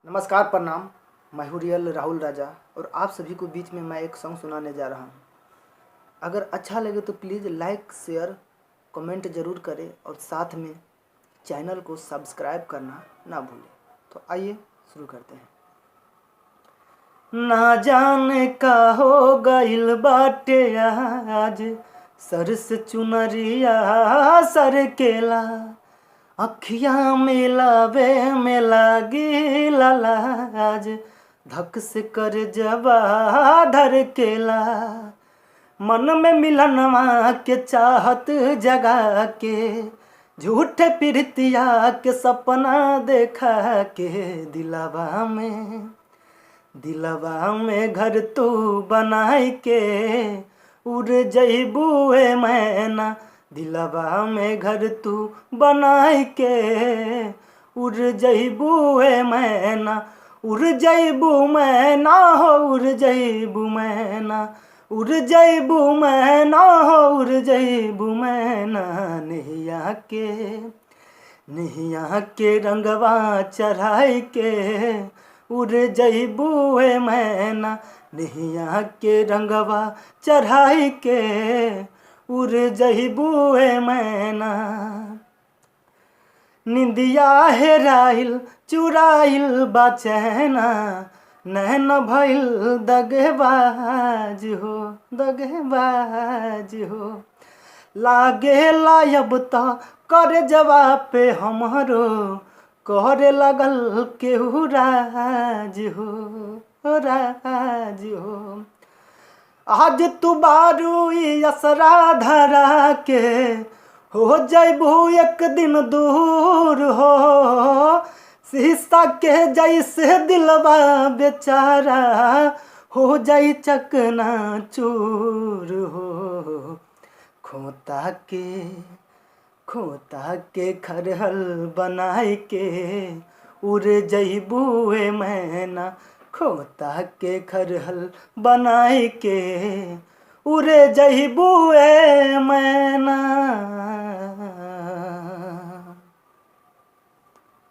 नमस्कार, प्रणाम। मैं हूँ रियल राहुल राजा और आप सभी को बीच में मैं एक सॉन्ग सुनाने जा रहा हूँ। अगर अच्छा लगे तो प्लीज़ लाइक शेयर कमेंट ज़रूर करें और साथ में चैनल को सब्सक्राइब करना ना भूलें। तो आइए शुरू करते हैं। ना जाने का हो गइल बाटे आज, सर से चुनरिया सर केला, अखिया मिलावे में लागी लाज, धक से कर जबा धर केला, मन में मिलनवा के चाहत जगा के, झूठे प्रीतिया के सपना देखा के, दिलवा में घर तू बनाई के, उड़ जइबुए मैना, दिलवा में घर तू बनाई के, उड़ जइबुए मैना, उड़ जइबू मैना हो, उड़ जइबू मैना, उड़ जइबू मैना हो, उड़ जइबू मैना, नैया के रंगवा चढ़ाई के, उड़ जइबुए मैना, नैया के रंगवा चढ़ाई के, उड़ जइबुए मैना। निंदिया हेराइल चुराइल बाचैना, नैन भइल दगेबाज हो, लागे लायब त कर जवाब पे हमरो, करे लगल केहू राज हो। आज तू बारू असरा धरा के, हो जइबू एक दिन दूर हो, शीशा के जैसे दिलवा बेचारा, हो जाई चकना चूर हो। खोता के खरहल बनाई के, उड़ जइबुए मैना, खोता के खरहल बनाई के, उड़ जइबुए मैना।